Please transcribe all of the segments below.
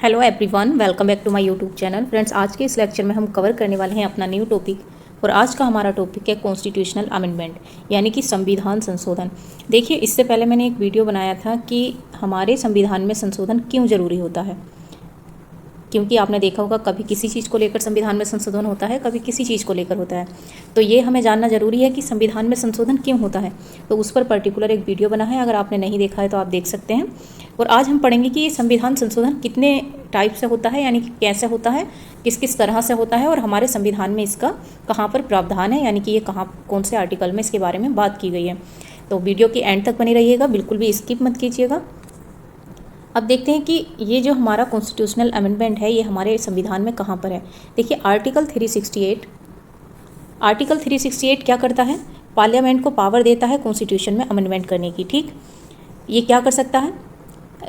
Hello everyone, welcome back to my YouTube channel. Friends, आज के इस लेक्चर में हम कवर करने वाले हैं अपना न्यू टॉपिक और आज का हमारा टॉपिक है कॉन्स्टिट्यूशनल अमेंडमेंट यानी कि संविधान संशोधन। देखिए, इससे पहले मैंने एक वीडियो बनाया था कि हमारे संविधान में संशोधन क्यों ज़रूरी होता है, क्योंकि आपने देखा होगा कभी किसी चीज़ को लेकर संविधान में संशोधन होता है, कभी किसी चीज़ को लेकर होता है। तो ये हमें जानना ज़रूरी है कि संविधान में संशोधन क्यों होता है, तो उस पर पर्टिकुलर एक वीडियो बना है। अगर आपने नहीं देखा है तो आप देख सकते हैं। और आज हम पढ़ेंगे कि संविधान संशोधन कितने टाइप से होता है, यानी कि कैसे होता है, किस किस तरह से होता है और हमारे संविधान में इसका कहाँ पर प्रावधान है, यानी कि ये कहाँ कौन से आर्टिकल में इसके बारे में बात की गई है। तो वीडियो के एंड तक बनी रहिएगा, बिल्कुल भी स्किप मत कीजिएगा। अब देखते हैं कि ये जो हमारा कॉन्स्टिट्यूशनल अमेंडमेंट है ये हमारे संविधान में कहाँ पर है। देखिए, आर्टिकल 368 क्या करता है, पार्लियामेंट को पावर देता है कॉन्स्टिट्यूशन में अमेंडमेंट करने की। ठीक, ये क्या कर सकता है,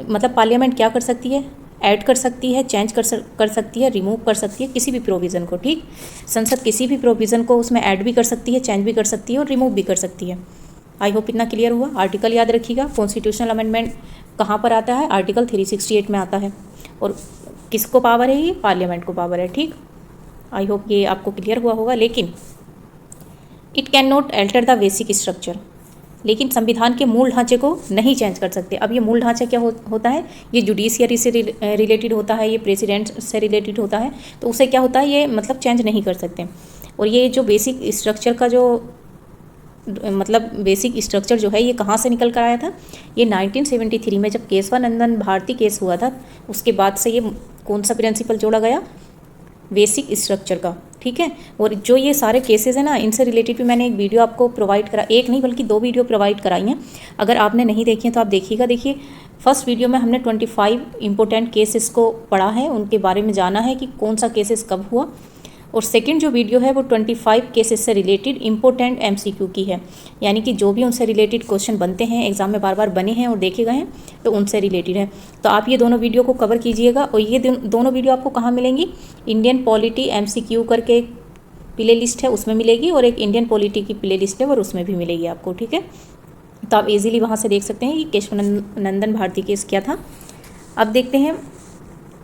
मतलब पार्लियामेंट क्या कर सकती है, ऐड कर सकती है, चेंज कर सकती है, रिमूव कर सकती है किसी भी प्रोविज़न को। ठीक, संसद किसी भी प्रोविज़न को उसमें ऐड भी कर सकती है, चेंज भी कर सकती है और रिमूव भी कर सकती है। आई होप इतना क्लियर हुआ। आर्टिकल याद रखिएगा, कॉन्स्टिट्यूशनल अमेंडमेंट कहाँ पर आता है, आर्टिकल 368 में आता है। और किसको पावर है, ये पार्लियामेंट को पावर है। ठीक, आई होप ये आपको क्लियर हुआ होगा। लेकिन it can not alter the basic structure, लेकिन संविधान के मूल ढांचे को नहीं चेंज कर सकते। अब ये मूल ढांचा क्या होता है, ये जुडिशियरी से रिलेटेड होता है, ये प्रेसिडेंट से रिलेटेड होता है, तो उसे क्या होता है, ये मतलब चेंज नहीं कर सकते। और ये जो बेसिक स्ट्रक्चर का जो बेसिक स्ट्रक्चर जो है ये कहाँ से निकल कर आया था, ये 1973 में जब केशवानंदन भारती केस हुआ था, उसके बाद से ये कौन सा प्रिंसिपल जोड़ा गया, बेसिक स्ट्रक्चर का। ठीक है, और जो ये सारे केसेस हैं ना, इनसे रिलेटेड भी मैंने एक वीडियो आपको प्रोवाइड करा, एक नहीं बल्कि 2 वीडियो प्रोवाइड कराई हैं। अगर आपने नहीं देखी हैं तो आप देखिएगा। देखिए, फर्स्ट वीडियो में हमने 25 इंपॉर्टेंट केसेस को पढ़ा है, उनके बारे में जाना है कि कौन सा केसेस कब हुआ। और सेकंड जो वीडियो है वो 25 केसेस से रिलेटेड इंपॉर्टेंट MCQ की है, यानी कि जो भी उनसे रिलेटेड क्वेश्चन बनते हैं, एग्जाम में बार बार बने हैं और देखे गए हैं, तो उनसे रिलेटेड है। तो आप ये दोनों वीडियो को कवर कीजिएगा। और ये दोनों वीडियो आपको कहाँ मिलेंगी, इंडियन पॉलिटी MCQ करके एक प्ले लिस्ट है उसमें मिलेगी, और एक इंडियन पॉलिटी की प्ले लिस्ट है और उसमें भी मिलेगी आपको। ठीक है, तो आप इजीली वहाँ से देख सकते हैं कि केशवानंदन भारती केस क्या था। अब देखते हैं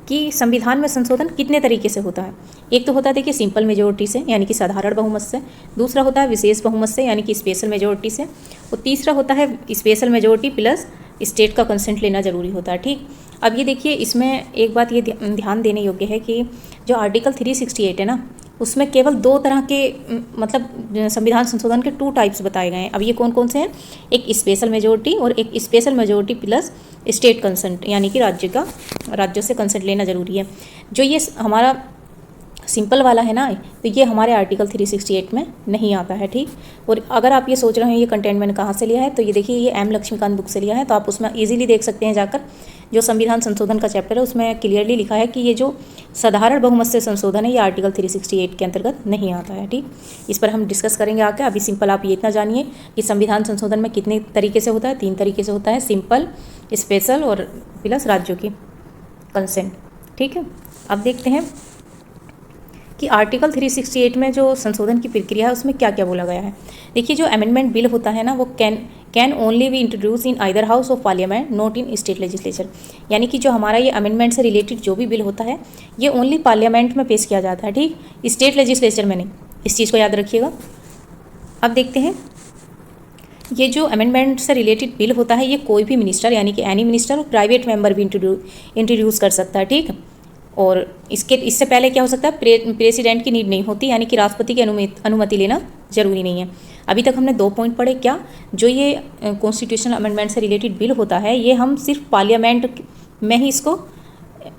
कि संविधान में संशोधन कितने तरीके से होता है। एक तो होता है, देखिए, सिंपल मेजोरिटी से, यानी कि साधारण बहुमत से। दूसरा होता है विशेष बहुमत से, यानी कि स्पेशल मेजोरिटी से। और तीसरा होता है स्पेशल मेजोरिटी प्लस स्टेट का कंसेंट लेना जरूरी होता है। ठीक, अब ये देखिए, इसमें एक बात ये ध्यान देने योग्य है कि जो आर्टिकल 368 है ना, उसमें केवल 2 तरह के मतलब संविधान संशोधन के 2 टाइप्स बताए गए हैं। अब ये कौन कौन से हैं, एक स्पेशल मेजोरिटी और एक special majority plus state consent, यानी कि राज्यों से कंसेंट लेना जरूरी है। जो ये हमारा सिंपल वाला है ना, तो ये हमारे आर्टिकल 368 में नहीं आता है। ठीक, और अगर आप ये सोच रहे हैं ये कंटेंट मैंने कहाँ से लिया है, तो ये देखिए, ये M लक्ष्मीकांत बुक से लिया है। तो आप उसमें इजीली देख सकते हैं जाकर, जो संविधान संशोधन का चैप्टर है उसमें क्लियरली लिखा है कि ये जो साधारण बहुमत से संशोधन है ये आर्टिकल 368 के अंतर्गत नहीं आता है। ठीक, इस पर हम डिस्कस करेंगे आगे। अभी सिंपल आप ये इतना जानिए कि संविधान संशोधन में कितने तरीके से होता है, 3 तरीके से होता है, सिंपल, स्पेशल और प्लस राज्यों की कंसेंट। ठीक है, अब देखते हैं कि आर्टिकल 368 में जो संशोधन की प्रक्रिया है उसमें क्या क्या बोला गया है। देखिए, जो अमेंडमेंट बिल होता है ना, वो can only be introduce in either house of parliament, not in state legislature. यानी कि जो हमारा ये अमेंडमेंट से रिलेटेड जो भी बिल होता है ये ओनली पार्लियामेंट में पेश किया जाता है। ठीक, स्टेट लेजिस्लेचर में नहीं, इस चीज़ को याद रखिएगा। अब देखते हैं, ये जो अमेंडमेंट से रिलेटेड बिल होता है ये कोई भी मिनिस्टर, यानी कि एनी मिनिस्टर और प्राइवेट मेंबर भी इंट्रोड्यूस कर सकता है। ठीक, और इससे पहले क्या हो सकता है, प्रेसिडेंट की नीड नहीं होती, यानी कि राष्ट्रपति की अनुमति लेना जरूरी नहीं है। अभी तक हमने 2 पॉइंट पढ़े। क्या, जो ये कॉन्स्टिट्यूशनल अमेंडमेंट से रिलेटेड बिल होता है ये हम सिर्फ पार्लियामेंट में ही इसको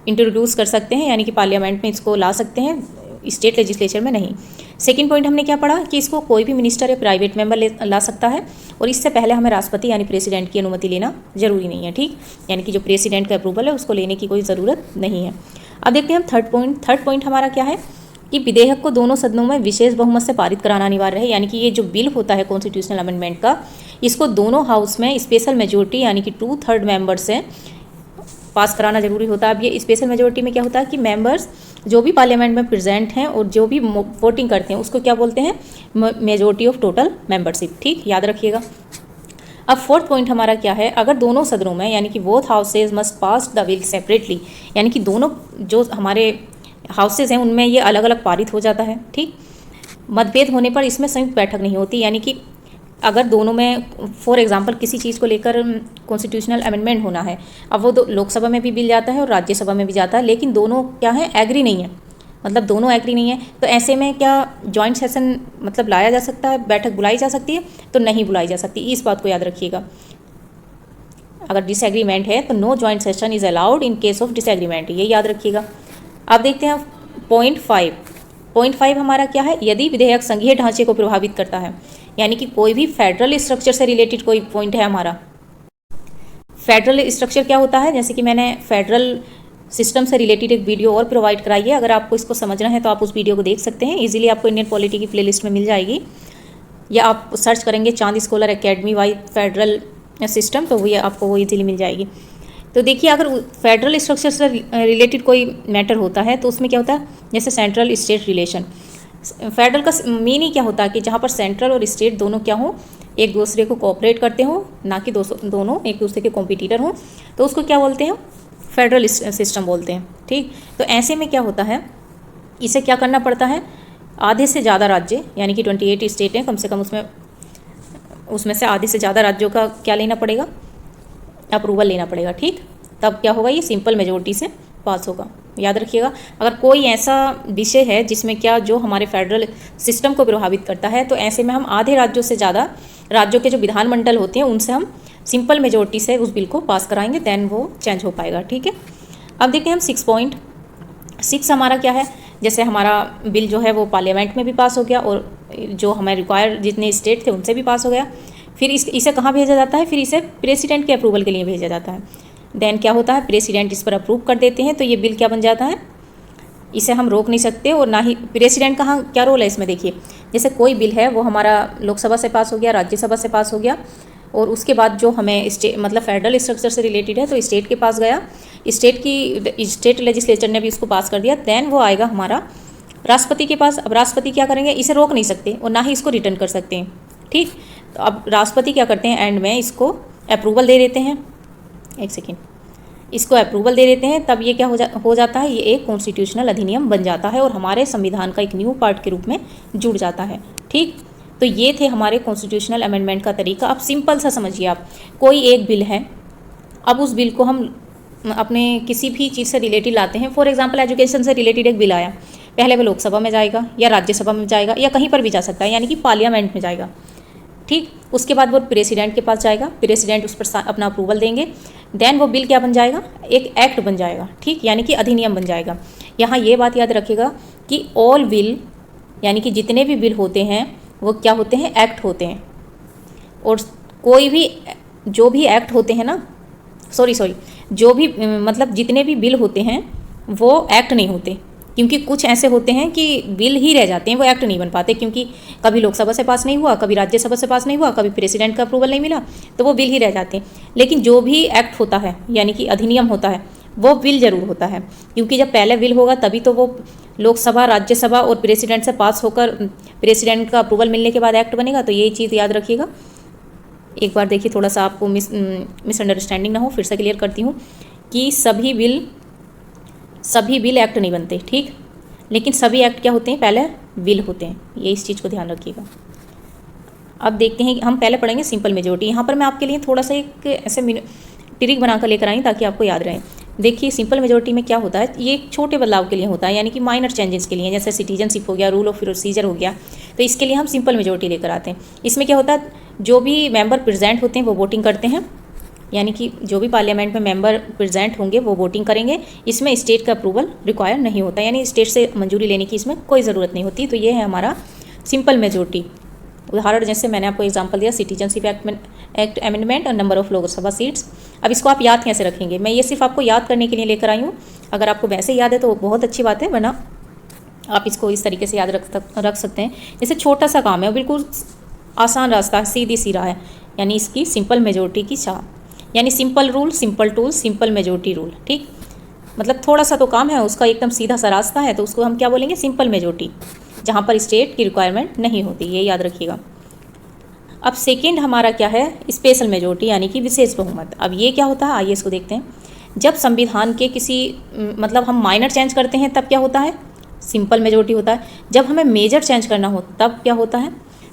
इंट्रोड्यूस कर सकते हैं, यानी कि पार्लियामेंट में इसको ला सकते हैं, स्टेट लेजिस्लेचर में नहीं। सेकंड पॉइंट हमने क्या पढ़ा कि इसको कोई भी मिनिस्टर या प्राइवेट मेंबर ला सकता है, और इससे पहले हमें राष्ट्रपति यानी प्रेसिडेंट की अनुमति लेना जरूरी नहीं है। ठीक, यानी कि जो प्रेसिडेंट का अप्रूवल है उसको लेने की कोई ज़रूरत नहीं है। अब देखते हैं हम थर्ड पॉइंट हमारा क्या है कि विधेयक को दोनों सदनों में विशेष बहुमत से पारित कराना अनिवार्य है। यानी कि ये जो बिल होता है कॉन्स्टिट्यूशनल अमेंडमेंट का, इसको दोनों हाउस में स्पेशल मेजोरिटी यानी कि 2/3 मेंबर से पास कराना जरूरी होता है। अब ये स्पेशल मेजोरिटी में क्या होता है कि मेंबर्स जो भी पार्लियामेंट में प्रेजेंट हैं और जो भी वोटिंग करते हैं उसको क्या बोलते हैं, मेजोरिटी ऑफ टोटल मेंबरशिप। ठीक, याद रखिएगा। अब फोर्थ पॉइंट हमारा क्या है, अगर दोनों सदनों में यानी कि both houses must pass the bill separately, यानी कि दोनों जो हमारे हाउसेज हैं उनमें ये अलग अलग पारित हो जाता है। ठीक, मतभेद होने पर इसमें संयुक्त बैठक नहीं होती, यानी कि अगर दोनों में फॉर एग्जांपल किसी चीज़ को लेकर कॉन्स्टिट्यूशनल अमेंडमेंट होना है, अब वो लोकसभा में भी बिल जाता है और राज्यसभा में भी जाता है, लेकिन दोनों क्या है, एग्री नहीं है, मतलब दोनों एग्री नहीं है, तो ऐसे में क्या जॉइंट सेशन मतलब लाया जा सकता है, बैठक बुलाई जा सकती है? तो नहीं बुलाई जा सकती, इस बात को याद रखिएगा। अगर डिसएग्रीमेंट है तो no joint session is allowed in case of disagreement, ये याद रखिएगा। अब देखते हैं पॉइंट 5 हमारा क्या है, यदि विधेयक संघीय ढांचे को प्रभावित करता है, यानी कि कोई भी फेडरल स्ट्रक्चर से रिलेटेड कोई पॉइंट है हमारा। फेडरल स्ट्रक्चर क्या होता है, जैसे कि मैंने फेडरल सिस्टम से रिलेटेड एक वीडियो और प्रोवाइड कराई है, अगर आपको इसको समझना है तो आप उस वीडियो को देख सकते हैं, इजीली आपको इंडियन पॉलिटी की प्लेलिस्ट में मिल जाएगी, या आप सर्च करेंगे Chand scholar academy why federal system, तो वो आपको वो इजीली मिल जाएगी। तो देखिए, अगर फेडरल स्ट्रक्चर से रिलेटेड कोई मैटर होता है तो उसमें क्या होता है, जैसे सेंट्रल स्टेट रिलेशन, फेडरल का मीनिंग क्या होता है कि जहाँ पर सेंट्रल और स्टेट दोनों क्या हो, एक दूसरे को कोऑपरेट करते हो, ना कि दोनों एक दूसरे के कॉम्पिटिटर हों, तो उसको क्या बोलते हैं, फेडरल सिस्टम बोलते हैं। ठीक, तो ऐसे में क्या होता है, इसे क्या करना पड़ता है, आधे से ज़्यादा राज्य यानी कि 28 स्टेट हैं कम से कम, उसमें से आधे से ज़्यादा राज्यों का क्या लेना पड़ेगा, अप्रूवल लेना पड़ेगा। ठीक, तब क्या होगा, ये सिंपल मेजोरिटी से पास होगा, याद रखिएगा। अगर कोई ऐसा विषय है जिसमें क्या जो हमारे फेडरल सिस्टम को प्रभावित करता है, तो ऐसे में हम आधे राज्यों से ज़्यादा राज्यों के जो विधानमंडल होते हैं उनसे हम सिंपल मेजोरिटी से उस बिल को पास कराएंगे, देन वो चेंज हो पाएगा। ठीक है, अब देखते हैं हम 6.6 हमारा क्या है, जैसे हमारा बिल जो है वो पार्लियामेंट में भी पास हो गया और जो हमारे रिक्वायर जितने स्टेट थे उनसे भी पास हो गया, फिर इसे कहाँ भेजा जाता है, फिर इसे प्रेसिडेंट के अप्रूवल के लिए भेजा जाता है। देन क्या होता है, प्रेसिडेंट इस पर अप्रूव कर देते हैं, तो ये बिल क्या बन जाता है, इसे हम रोक नहीं सकते, और ना ही प्रेसिडेंट का क्या रोल है इसमें। देखिए, जैसे कोई बिल है वो हमारा लोकसभा से पास हो गया, राज्यसभा से पास हो गया, और उसके बाद जो हमें मतलब फेडरल स्ट्रक्चर से रिलेटेड है तो स्टेट के पास गया, स्टेट लेजिस्लेचर ने भी उसको पास कर दिया, देन वो आएगा हमारा राष्ट्रपति के पास। अब राष्ट्रपति क्या करेंगे, इसे रोक नहीं सकते और ना ही इसको रिटर्न कर सकते हैं। ठीक, तो अब राष्ट्रपति क्या करते हैं, एंड में इसको अप्रूवल दे देते हैं, एक सेकेंड, इसको अप्रूवल दे देते हैं, तब ये क्या हो जाता है, ये एक कॉन्स्टिट्यूशनल अधिनियम बन जाता है और हमारे संविधान का एक न्यू पार्ट के रूप में जुड़ जाता है। ठीक, तो ये थे हमारे कॉन्स्टिट्यूशनल अमेंडमेंट का तरीका। अब सिंपल सा समझिए आप, कोई एक बिल है, अब उस बिल को हम अपने किसी भी चीज़ से रिलेटेड लाते हैं, फॉर एग्जांपल एजुकेशन से रिलेटेड एक बिल आया, पहले वो लोकसभा में जाएगा या राज्यसभा में जाएगा या कहीं पर भी जा सकता है, यानी कि पार्लियामेंट में जाएगा। ठीक, उसके बाद वो प्रेसिडेंट के पास जाएगा, प्रेसिडेंट उस पर अपना अप्रूवल देंगे, देन वो बिल क्या बन जाएगा, एक एक्ट बन जाएगा। ठीक, यानी कि अधिनियम बन जाएगा। यहाँ ये बात याद रखिएगा कि ऑल बिल यानी कि जितने भी बिल होते हैं वो क्या होते हैं, एक्ट होते हैं, और कोई भी जो भी एक्ट होते हैं ना, सॉरी जो भी मतलब जितने भी बिल होते हैं वो एक्ट नहीं होते, क्योंकि कुछ ऐसे होते हैं कि बिल ही रह जाते हैं, वो एक्ट नहीं बन पाते, क्योंकि कभी लोकसभा से पास नहीं हुआ, कभी राज्यसभा से पास नहीं हुआ, कभी प्रेसिडेंट का अप्रूवल नहीं मिला, तो वो बिल ही रह जाते हैं। लेकिन जो भी एक्ट होता है यानी कि अधिनियम होता है वो बिल जरूर होता है, क्योंकि जब पहले बिल होगा तभी तो वो लोकसभा, राज्यसभा और प्रेसिडेंट से पास होकर प्रेसिडेंट का अप्रूवल मिलने के बाद एक्ट बनेगा। तो ये चीज़ याद रखिएगा। एक बार देखिए, थोड़ा सा आपको मिसअंडरस्टैंडिंग ना हो, फिर से क्लियर करती हूँ कि सभी बिल एक्ट नहीं बनते। ठीक, लेकिन सभी एक्ट क्या होते हैं, पहले बिल होते हैं, ये इस चीज़ को ध्यान रखिएगा। अब देखते हैं, हम पहले पढ़ेंगे सिंपल मेजोरिटी। यहाँ पर मैं आपके लिए थोड़ा सा एक ऐसे ट्रिक बनाकर लेकर आई ताकि आपको याद रहे। देखिए, सिंपल मेजोरिटी में क्या होता है, ये एक छोटे बदलाव के लिए होता है, यानी कि माइनर चेंजेस के लिए, जैसे सिटीजनशिप हो गया, रूल ऑफ प्रोसीजर हो गया, तो इसके लिए हम सिंपल मेजोरिटी लेकर आते हैं। इसमें क्या होता है, जो भी मेंबर प्रेजेंट होते हैं वो वोटिंग करते हैं, यानी कि जो भी पार्लियामेंट में मेंबर प्रेजेंट होंगे वो वोटिंग करेंगे। इसमें स्टेट का अप्रूवल रिक्वायर नहीं होता, यानी स्टेट से मंजूरी लेने की इसमें कोई ज़रूरत नहीं होती। तो ये है हमारा सिंपल मेजोरिटी। उदाहरण जैसे मैंने आपको एग्जांपल दिया, सिटीजनशिप एक्ट अमेंडमेंट और नंबर ऑफ लोकसभा सीट्स। अब इसको आप याद कैसे रखेंगे, मैं ये सिर्फ आपको याद करने के लिए लेकर आई हूँ। अगर आपको वैसे याद है तो बहुत अच्छी बात है, वरना आप इसको इस तरीके से याद रख सकते हैं। जैसे छोटा सा काम है, बिल्कुल आसान रास्ता है, सीधी सी राह है, यानी इसकी सिंपल मेजोरिटी की चाह, यानी simple rule, simple tool, simple majority rule. ठीक, मतलब थोड़ा सा तो काम है, उसका एकदम सीधा सा रास्ता है, तो उसको हम क्या बोलेंगे, सिंपल मेजोरिटी, जहाँ पर स्टेट की रिक्वायरमेंट नहीं होती, ये याद रखिएगा। अब सेकेंड हमारा क्या है, स्पेशल मेजोरिटी यानी कि विशेष बहुमत। अब ये क्या होता है, आइए इसको देखते हैं। जब संविधान के किसी मतलब हम माइनर चेंज करते हैं तब क्या होता है, सिंपल मेजोरिटी होता है। जब हमें मेजर चेंज करना हो तब क्या होता है,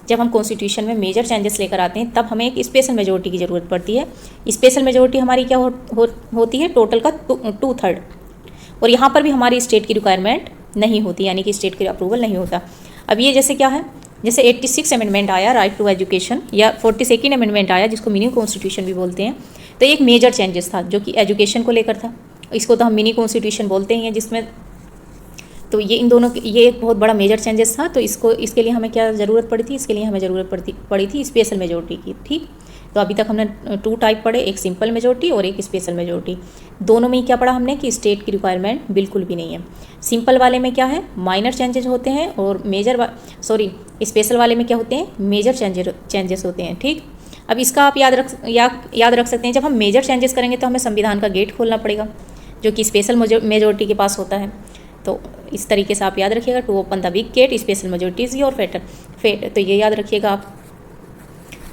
जब हम कॉन्स्टिट्यूशन में मेजर चेंजेस लेकर आते हैं तब हमें एक स्पेशल मेजोरिटी की ज़रूरत पड़ती है। स्पेशल मेजोरिटी हमारी क्या होती है, टोटल का 2/3। और यहाँ पर भी हमारी स्टेट की रिक्वायरमेंट नहीं होती, यानी कि स्टेट की अप्रूवल नहीं होता। अब ये जैसे क्या है, जैसे 86 अमेंडमेंट आया राइट टू एजुकेशन, या 42nd अमेंडमेंट आया जिसको मिनी कॉन्स्टिट्यूशन भी बोलते हैं, तो एक मेजर चेंजेस था जो कि एजुकेशन को लेकर था। इसको तो हम मिनी कॉन्स्टिट्यूशन बोलते हैं, जिसमें तो ये इन दोनों ये एक बहुत बड़ा मेजर चेंजेस था। तो इसके लिए हमें क्या ज़रूरत पड़ी थी, इसके लिए हमें ज़रूरत पड़ी थी स्पेशल मेजोरिटी की। ठीक, तो अभी तक हमने 2 टाइप पढ़े, एक सिंपल मेजोरिटी और एक स्पेशल मेजोरिटी। दोनों में ही क्या पढ़ा हमने कि स्टेट की रिक्वायरमेंट बिल्कुल भी नहीं है। सिंपल वाले में क्या है, माइनर चेंजेस होते हैं, और स्पेशल वाले में क्या होते हैं, मेजर चेंजेस होते हैं। ठीक, अब इसका आप याद रख सकते हैं, जब हम मेजर चेंजेस करेंगे तो हमें संविधान का गेट खोलना पड़ेगा, जो कि स्पेशल मेजोरिटी के पास होता है। तो इस तरीके से आप याद रखिएगा, to open the big gate special majority is your fate, तो ये याद रखिएगा आप।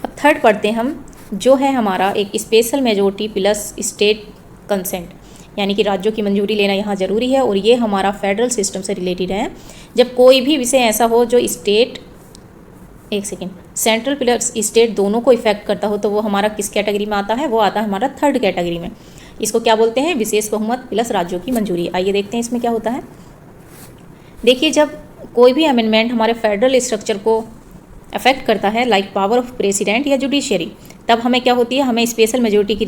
अब थर्ड पढ़ते हैं हम, जो है हमारा एक special majority plus state consent, यानी कि राज्यों की मंजूरी लेना यहाँ ज़रूरी है, और ये हमारा फेडरल सिस्टम से रिलेटेड है। जब कोई भी विषय ऐसा हो जो सेंट्रल प्लस स्टेट दोनों को इफेक्ट करता हो, तो वो हमारा किस कैटेगरी में आता है, वो आता है हमारा थर्ड कैटेगरी में। इसको क्या बोलते हैं, विशेष बहुमत प्लस राज्यों की मंजूरी। आइए देखते हैं इसमें क्या होता है। देखिए, जब कोई भी अमेंडमेंट हमारे फेडरल स्ट्रक्चर को अफेक्ट करता है, लाइक पावर ऑफ प्रेसिडेंट या जुडिशियरी, तब हमें क्या होती है, हमें स्पेशल मेजोरिटी की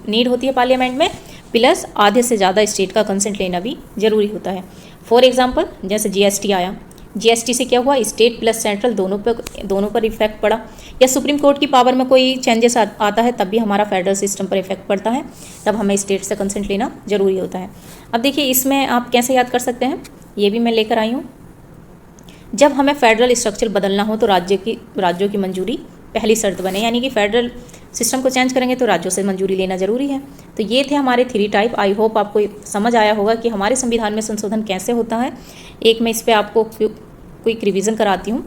नीड होती है पार्लियामेंट में, प्लस आधे से ज़्यादा स्टेट का कंसेंट लेना भी जरूरी होता है। फॉर एग्जांपल, जैसे जीएसटी आया, जीएसटी से क्या हुआ, स्टेट प्लस सेंट्रल दोनों पर इफेक्ट पड़ा, या सुप्रीम कोर्ट की पावर में कोई चेंजेस आता है तब भी हमारा फेडरल सिस्टम पर इफेक्ट पड़ता है, तब हमें स्टेट से कंसेंट लेना जरूरी होता है। अब देखिए, इसमें आप कैसे याद कर सकते हैं, ये भी मैं लेकर आई हूँ। जब हमें फेडरल स्ट्रक्चर बदलना हो तो राज्यों की मंजूरी पहली शर्त बने, यानी कि फेडरल सिस्टम को चेंज करेंगे तो राज्यों से मंजूरी लेना जरूरी है। तो ये थे हमारे 3 टाइप। आई होप आपको समझ आया होगा कि हमारे संविधान में संशोधन कैसे होता है। एक मैं इस पर आपको क्विक रिवीजन कराती हूँ।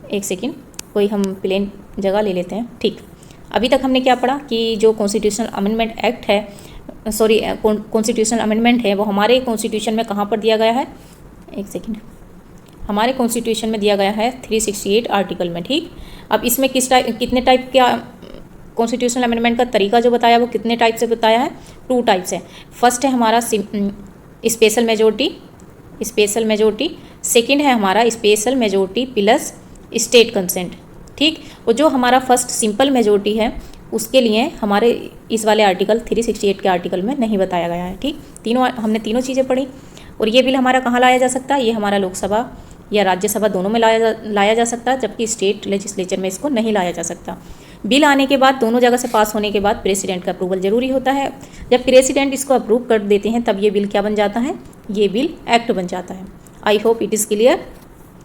एक सेकेंड, कोई हम प्लेन जगह ले लेते हैं। ठीक, अभी तक हमने क्या पढ़ा कि जो कॉन्स्टिट्यूशनल अमेंडमेंट एक्ट है, कॉन्स्टिट्यूशनल अमेंडमेंट है, वो हमारे कॉन्स्टिट्यूशन में कहाँ पर दिया गया है, एक सेकेंड, हमारे कॉन्स्टिट्यूशन में दिया गया है 368 आर्टिकल में। ठीक, अब इसमें कितने टाइप का कॉन्स्टिट्यूशनल अमेंडमेंट का तरीका जो बताया वो कितने टाइप से बताया है, 2 टाइप से। फर्स्ट है हमारा स्पेशल मेजोरिटी, सेकंड है हमारा special majority plus state consent. ठीक, और जो हमारा फर्स्ट सिंपल मेजोरिटी है उसके लिए हमारे इस वाले आर्टिकल 368 के आर्टिकल में नहीं बताया गया है। ठीक, हमने तीनों चीज़ें पढ़ी। और ये बिल हमारा कहाँ लाया जा सकता है, ये हमारा लोकसभा या राज्यसभा दोनों में लाया जा सकता है, जबकि स्टेट लेजिस्लेचर में इसको नहीं लाया जा सकता। बिल आने के बाद दोनों जगह से पास होने के बाद प्रेसिडेंट का अप्रूवल जरूरी होता है। जब प्रेसिडेंट इसको अप्रूव कर देते हैं तब ये बिल क्या बन जाता है, ये बिल एक्ट बन जाता है। I hope it is clear.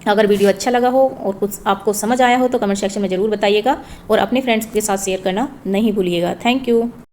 अगर वीडियो अच्छा लगा हो और कुछ आपको समझ आया हो तो कमेंट सेक्शन में ज़रूर बताइएगा, और अपने फ्रेंड्स के साथ शेयर करना नहीं भूलिएगा। Thank you.